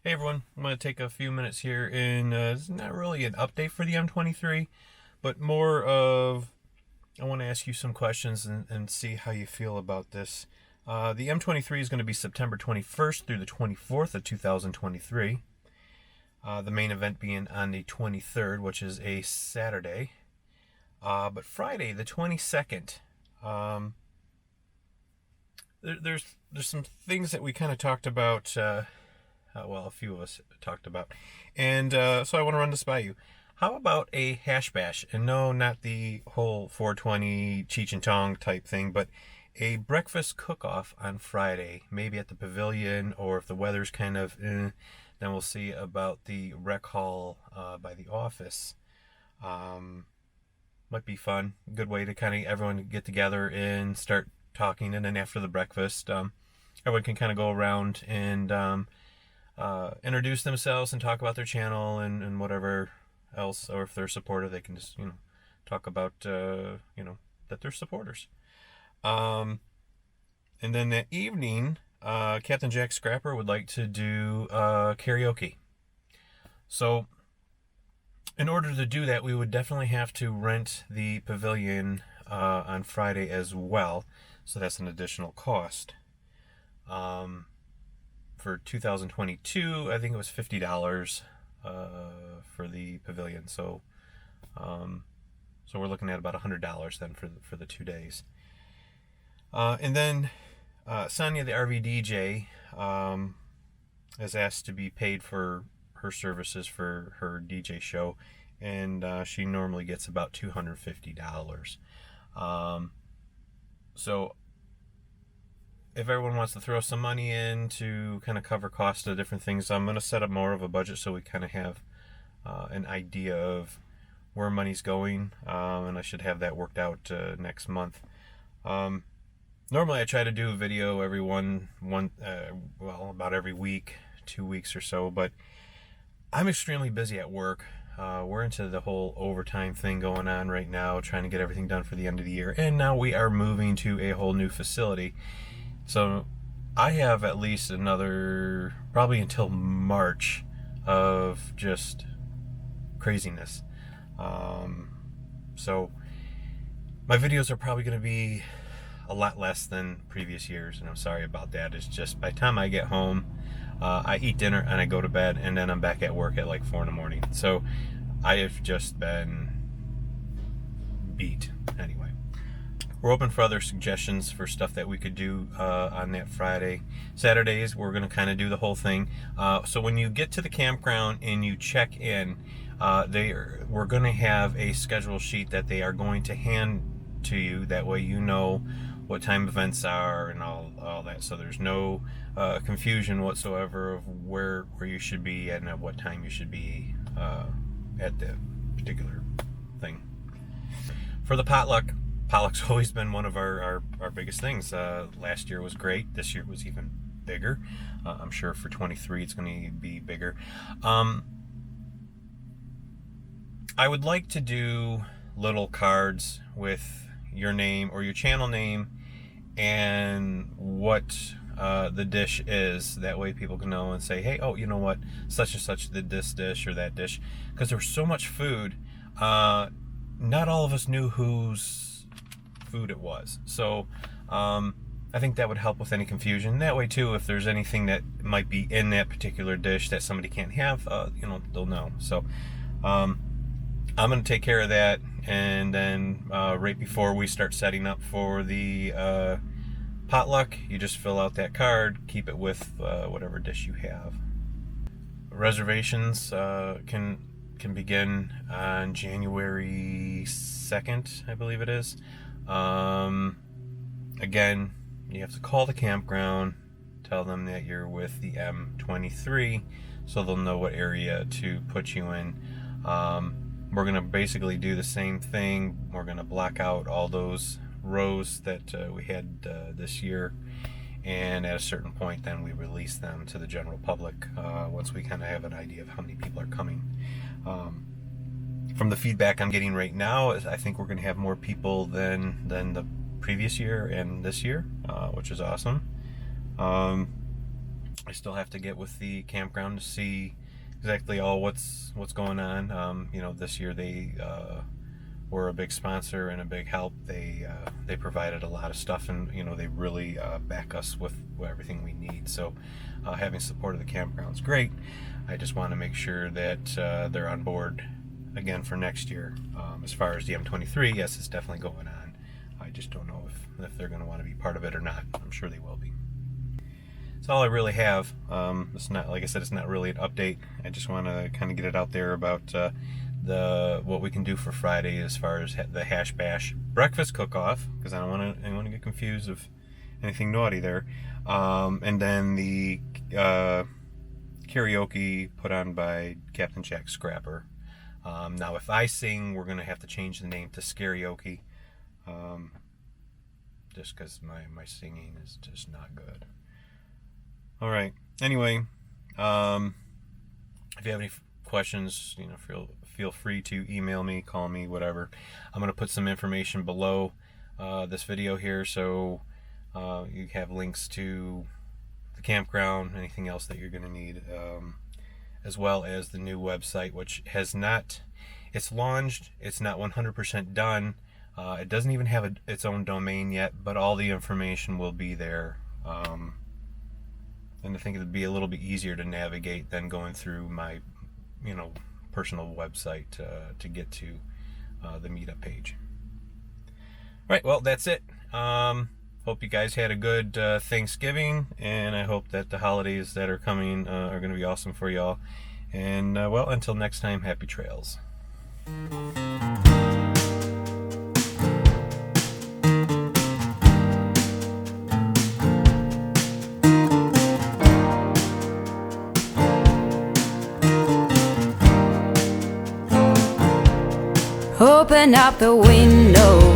Hey everyone, I'm going to take a few minutes here and it's not really an update for the M23, but more of I want to ask you some questions and see how you feel about this. The M23 is going to be September 21st through the 24th of 2023. The main event being on the 23rd, which is a Saturday. But Friday, the 22nd, there's some things that we kind of talked about. Well, a few of us talked about. And so I want to run this by you. How about a hash bash? And no, not the whole 420 Cheech and Chong type thing, but a breakfast cook-off on Friday, maybe at the pavilion, or if the weather's kind of then we'll see about the rec hall by the office. Might be fun. Good way to kind of everyone get together and start talking. And then after the breakfast, everyone can kind of go around and introduce themselves and talk about their channel and whatever else, or if they're supportive, they can just talk about that they're supporters. And then that evening, Captain Jack Scrapper would like to do karaoke. So in order to do that, we would definitely have to rent the pavilion on Friday as well. So that's an additional cost. For 2022, I think it was $50 for the pavilion. So we're looking at about $100 then for the 2 days. And then Sonia, the RV DJ, is asked to be paid for her services for her DJ show, and she normally gets about $250. So if everyone wants to throw some money in to kind of cover costs of different things, I'm going to set up more of a budget so we kind of have an idea of where money's going, and I should have that worked out next month. Normally I try to do a video every about every week, 2 weeks or so, but I'm extremely busy at work. We're into the whole overtime thing going on right now, trying to get everything done for the end of the year, and now we are moving to a whole new facility. So I have at least another, probably until March, of just craziness. So my videos are probably going to be a lot less than previous years, and I'm sorry about that. It's just by the time I get home, I eat dinner and I go to bed, and then I'm back at work at like 4 in the morning. So I have just been beat. Anyway, we're open for other suggestions for stuff that we could do on that Friday. Saturdays, we're going to kind of do the whole thing. So when you get to the campground and you check in, we're going to have a schedule sheet that they are going to hand to you. That way you know what time events are and all that. So there's no confusion whatsoever of where you should be and at what time you should be at the particular thing. For the potluck's always been one of our biggest things. Last year was great. This year was even bigger. I'm sure for 23 it's going to be bigger. I would like to do little cards with your name or your channel name and what the dish is. That way people can know and say, hey, oh, you know what, such and such did this dish or that dish. Because there was so much food, not all of us knew whose food it was. So I think that would help with any confusion. That way too, if there's anything that might be in that particular dish that somebody can't have, they'll know. So I'm going to take care of that, and then right before we start setting up for the potluck, you just fill out that card, keep it with whatever dish you have. Reservations can begin on January 2nd, I believe it is. Again, you have to call the campground, tell them that you're with the M23, so they'll know what area to put you in. We're going to basically do the same thing. We're going to block out all those rows that we had this year, and at a certain point then we release them to the general public once we kind of have an idea of how many people are coming. From the feedback I'm getting right now, I think we're going to have more people than the previous year and this year, which is awesome. I still have to get with the campground to see exactly all what's going on. You know, this year they were a big sponsor and a big help. They provided a lot of stuff, and you know, they really back us with everything we need. So having support of the campground is great. I just want to make sure that they're on board again for next year. As far as the M23, yes, it's definitely going on. I just don't know if they're going to want to be part of it or not. I'm sure they will be. That's all I really have. It's not, like I said, it's not really an update. I just want to kind of get it out there about what we can do for Friday as far as the Hash Bash breakfast cook-off, because I don't want anyone to get confused of anything naughty there. And then the karaoke put on by Captain Jack Scrapper. Now, if I sing, we're going to have to change the name to Scarioke, just because my singing is just not good. All right. Anyway, if you have any questions, you know, feel free to email me, call me, whatever. I'm going to put some information below this video here, so you have links to the campground, anything else that you're going to need, as well as the new website, which has not, it's launched, it's not 100% done. It doesn't even have its own domain yet, but all the information will be there. And I think it'd be a little bit easier to navigate than going through my, you know, personal website to get to the meetup page. Right, well, that's it. Hope you guys had a good Thanksgiving, and I hope that the holidays that are coming are going to be awesome for y'all. And, well, until next time, happy trails. Open up the window